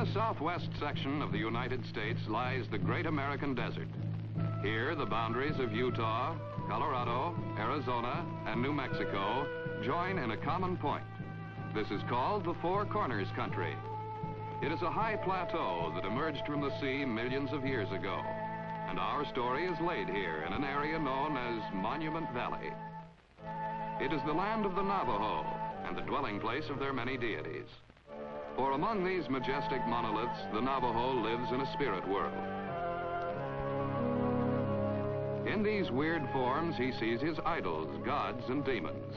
the southwest section of the United States lies the Great American Desert. Here, the boundaries of Utah, Colorado, Arizona, and New Mexico join in a common point. This is called the Four Corners Country. It is a high plateau that emerged from the sea millions of years ago, and our story is laid here in an area known as Monument Valley. It is the land of the Navajo and the dwelling place of their many deities. For among these majestic monoliths, the Navajo lives in a spirit world. In these weird forms, he sees his idols, gods, and demons.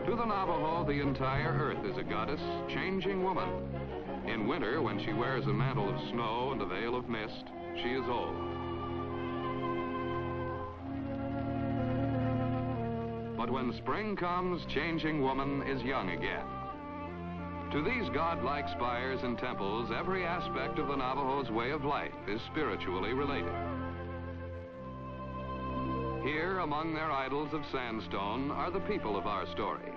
To the Navajo, the entire earth is a goddess, changing woman. In winter, when she wears a mantle of snow and a veil of mist, she is old. But when spring comes, changing woman is young again. To these godlike spires and temples, every aspect of the Navajo's way of life is spiritually related. Here, among their idols of sandstone, are the people of our story.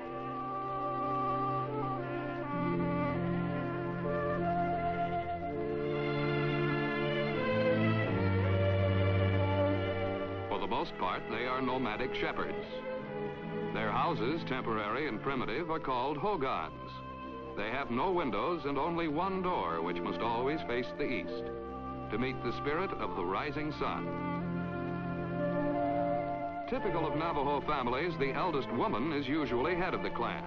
For the most part, they are nomadic shepherds. Their houses, temporary and primitive, are called hogans. They have no windows and only one door, which must always face the east, to meet the spirit of the rising sun. Typical of Navajo families, the eldest woman is usually head of the clan.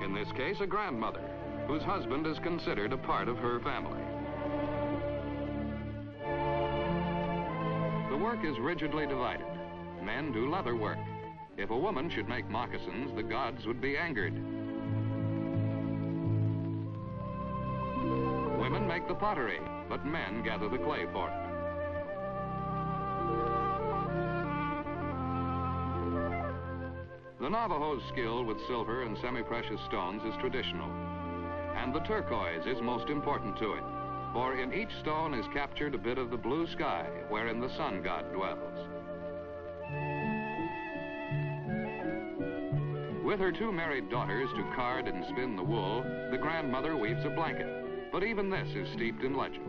In this case, a grandmother, whose husband is considered a part of her family. The work is rigidly divided. Men do leather work. If a woman should make moccasins, the gods would be angered. Women make the pottery, but men gather the clay for it. The Navajo's skill with silver and semi-precious stones is traditional, and the turquoise is most important to it, for in each stone is captured a bit of the blue sky wherein the sun god dwells. With her two married daughters to card and spin the wool, the grandmother weaves a blanket. But even this is steeped in legend.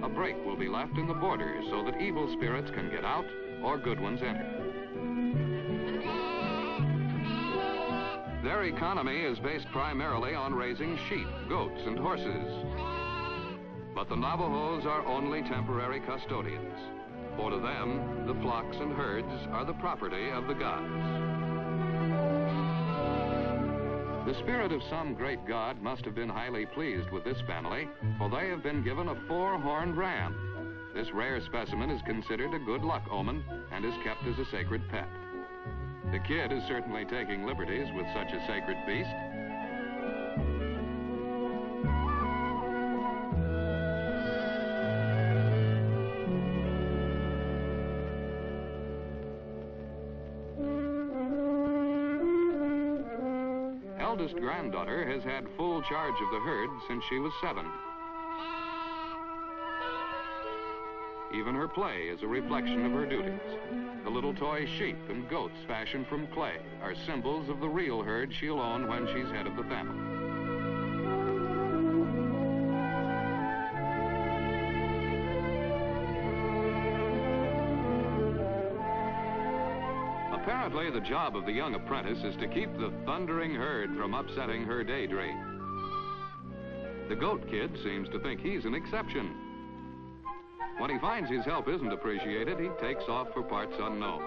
A break will be left in the border so that evil spirits can get out or good ones enter. Their economy is based primarily on raising sheep, goats, and horses. But the Navajos are only temporary custodians. For to them, the flocks and herds are the property of the gods. The spirit of some great god must have been highly pleased with this family, for they have been given a four-horned ram. This rare specimen is considered a good luck omen and is kept as a sacred pet. The kid is certainly taking liberties with such a sacred beast. Eldest granddaughter has had full charge of the herd since she was 7. Even her play is a reflection of her duties. The little toy sheep and goats fashioned from clay are symbols of the real herd she'll own when she's head of the family. Apparently, the job of the young apprentice is to keep the thundering herd from upsetting her daydream. The goat kid seems to think he's an exception. When he finds his help isn't appreciated, he takes off for parts unknown.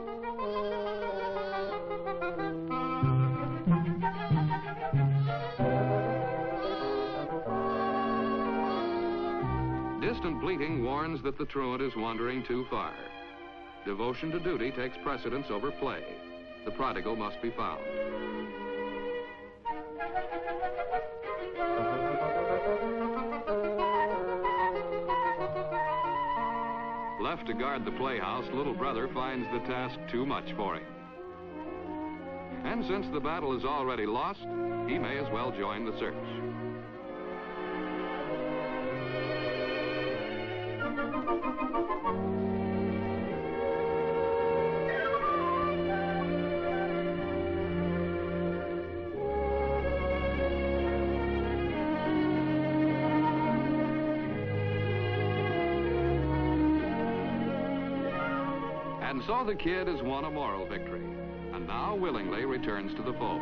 Distant bleating warns that the truant is wandering too far. Devotion to duty takes precedence over play. The prodigal must be found. Left to guard the playhouse, little brother finds the task too much for him. And since the battle is already lost, he may as well join the search. And so the kid has won a moral victory, and now willingly returns to the fold.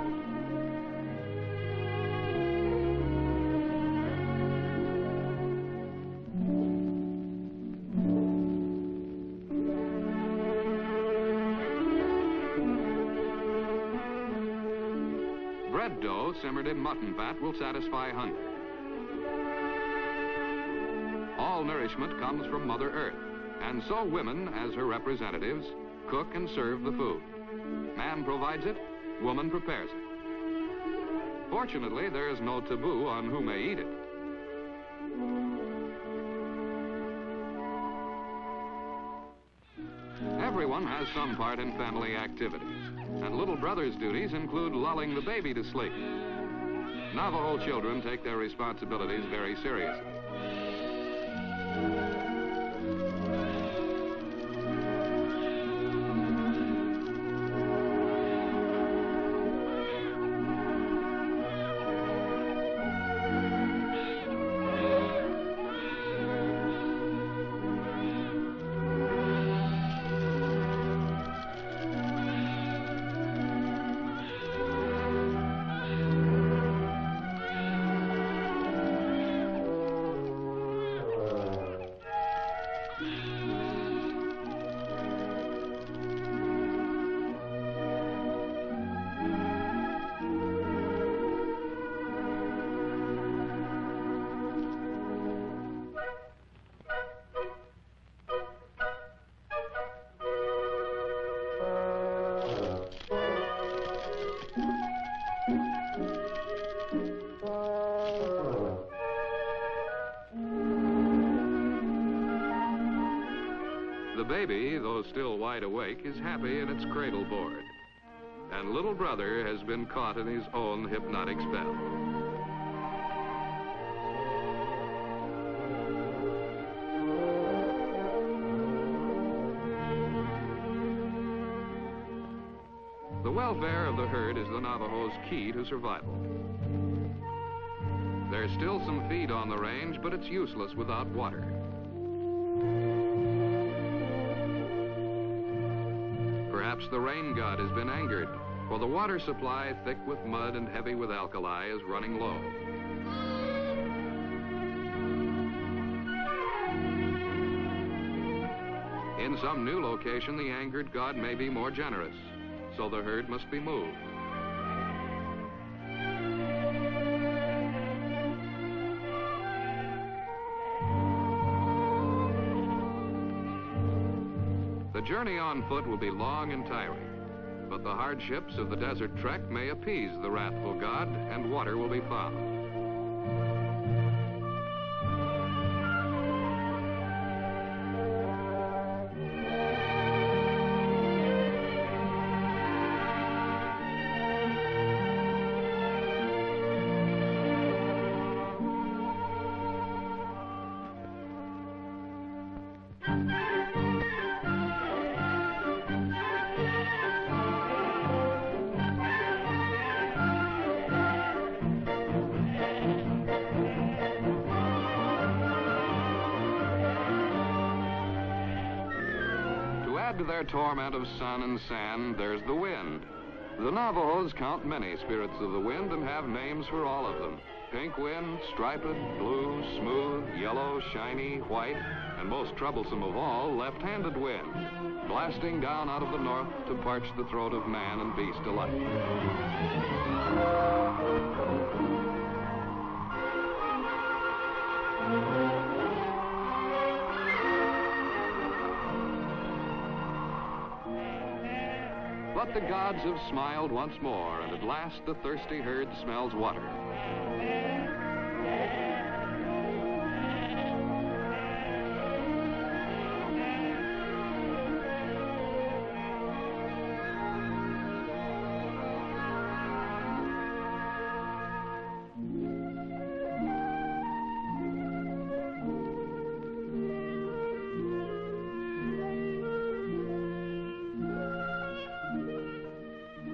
Bread dough simmered in mutton fat will satisfy hunger. All nourishment comes from Mother Earth, and so women, as her representatives, cook and serve the food. Man provides it, woman prepares it. Fortunately, there is no taboo on who may eat it. Everyone has some part in family activities, and little brother's duties include lulling the baby to sleep. Navajo children take their responsibilities very seriously. The baby, though still wide awake, is happy in its cradle board. And little brother has been caught in his own hypnotic spell. The welfare of the herd is the Navajo's key to survival. There's still some feed on the range, but it's useless without water. Perhaps the rain god has been angered, for the water supply, thick with mud and heavy with alkali, is running low. In some new location, the angered god may be more generous, so the herd must be moved. The journey on foot will be long and tiring, but the hardships of the desert trek may appease the wrathful god, and water will be found. To their torment of sun and sand, there's the wind. The Navajos count many spirits of the wind and have names for all of them. Pink wind, striped, blue, smooth, yellow, shiny, white, and most troublesome of all, left-handed wind, blasting down out of the north to parch the throat of man and beast alike. But the gods have smiled once more, and at last the thirsty herd smells water.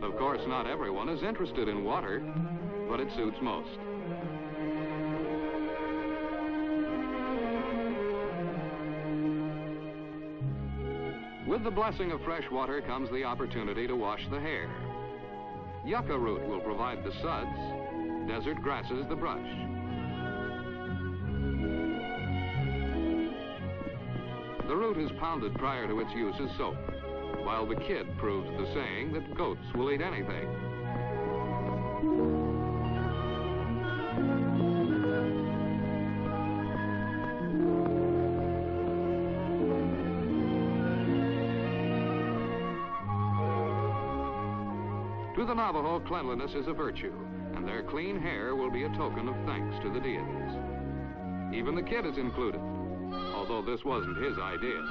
Of course, not everyone is interested in water, but it suits most. With the blessing of fresh water comes the opportunity to wash the hair. Yucca root will provide the suds, desert grasses the brush. The root is pounded prior to its use as soap, while the kid proves the saying that goats will eat anything. To the Navajo, cleanliness is a virtue, and their clean hair will be a token of thanks to the deities. Even the kid is included, although this wasn't his idea.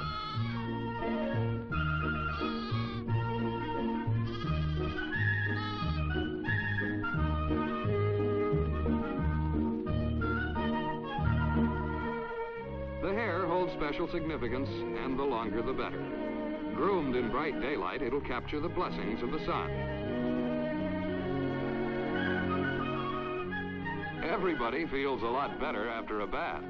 The hair holds special significance, and the longer the better. Groomed in bright daylight, it'll capture the blessings of the sun. Everybody feels a lot better after a bath.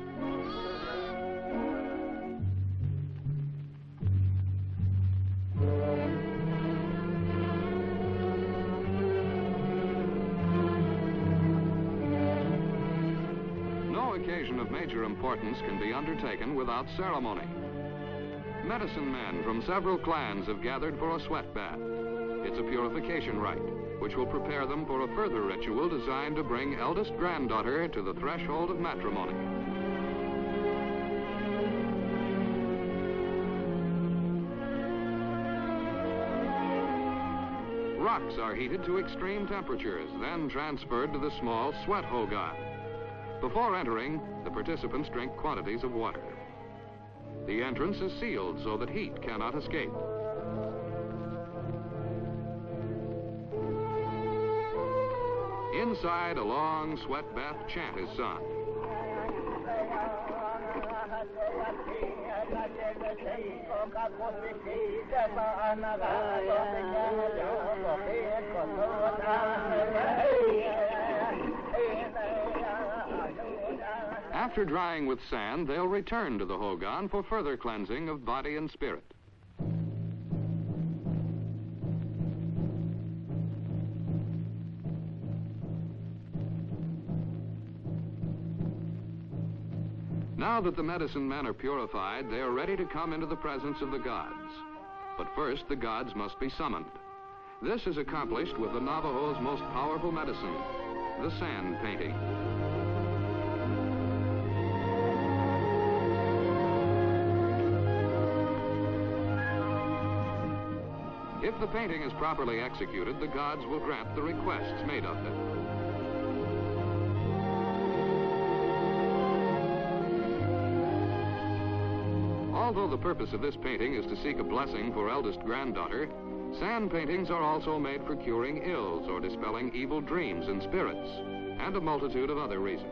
No occasion of major importance can be undertaken without ceremony. Medicine men from several clans have gathered for a sweat bath. It's a purification rite, which will prepare them for a further ritual designed to bring eldest granddaughter to the threshold of matrimony. Rocks are heated to extreme temperatures, then transferred to the small sweat hogan. Before entering, the participants drink quantities of water. The entrance is sealed so that heat cannot escape. Inside, a long sweat bath chant is sung. After drying with sand, they'll return to the hogan for further cleansing of body and spirit. Now that the medicine men are purified, they are ready to come into the presence of the gods. But first, the gods must be summoned. This is accomplished with the Navajo's most powerful medicine, the sand painting. If the painting is properly executed, the gods will grant the requests made of it. Although the purpose of this painting is to seek a blessing for eldest granddaughter, sand paintings are also made for curing ills or dispelling evil dreams and spirits, and a multitude of other reasons.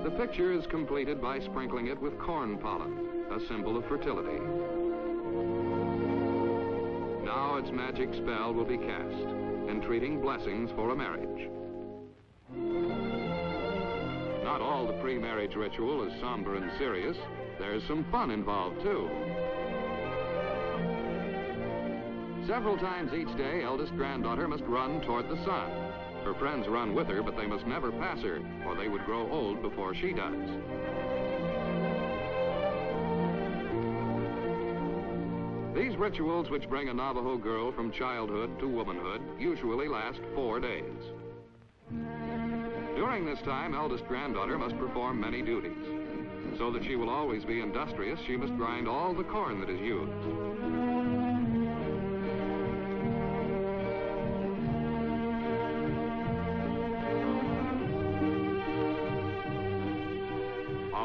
The picture is completed by sprinkling it with corn pollen, a symbol of fertility. Now its magic spell will be cast, entreating blessings for a marriage. Not all the pre-marriage ritual is somber and serious. There's some fun involved, too. Several times each day, eldest granddaughter must run toward the sun. Her friends run with her, but they must never pass her, or they would grow old before she does. These rituals, which bring a Navajo girl from childhood to womanhood, usually last 4 days. During this time, eldest granddaughter must perform many duties. So that she will always be industrious, she must grind all the corn that is used.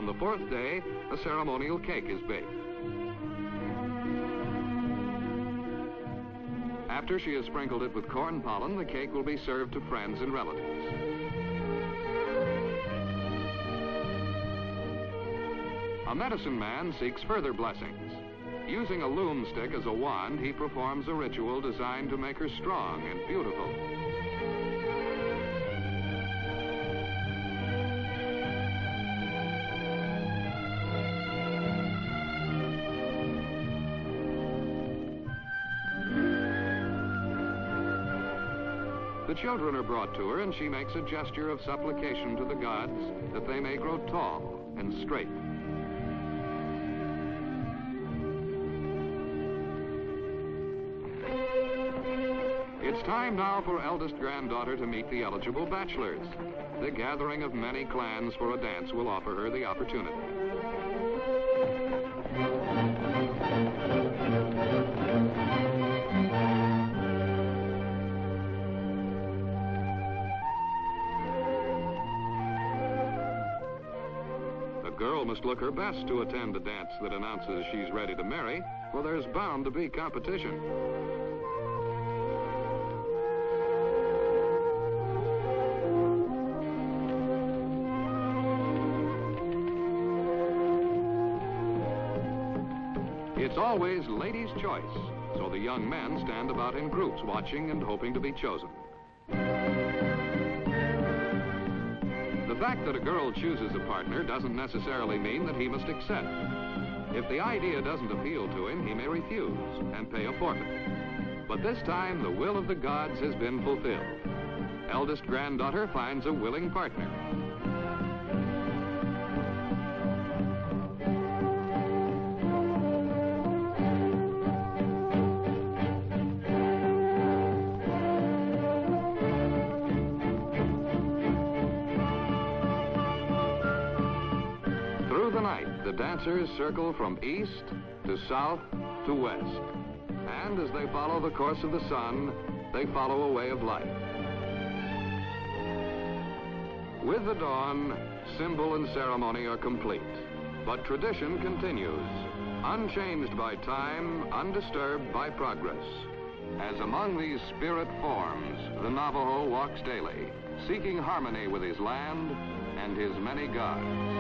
On the fourth day, a ceremonial cake is baked. After she has sprinkled it with corn pollen, the cake will be served to friends and relatives. A medicine man seeks further blessings. Using a loom stick as a wand, he performs a ritual designed to make her strong and beautiful. The children are brought to her, and she makes a gesture of supplication to the gods that they may grow tall and straight. It's time now for eldest granddaughter to meet the eligible bachelors. The gathering of many clans for a dance will offer her the opportunity. The girl must look her best to attend a dance that announces she's ready to marry, for there's bound to be competition. It's always ladies' choice, so the young men stand about in groups watching and hoping to be chosen. The fact that a girl chooses a partner doesn't necessarily mean that he must accept. If the idea doesn't appeal to him, he may refuse and pay a forfeit. But this time, the will of the gods has been fulfilled. Eldest granddaughter finds a willing partner. The dancers circle from east to south to west. And as they follow the course of the sun, they follow a way of life. With the dawn, symbol and ceremony are complete. But tradition continues, unchanged by time, undisturbed by progress. As among these spirit forms, the Navajo walks daily, seeking harmony with his land and his many gods.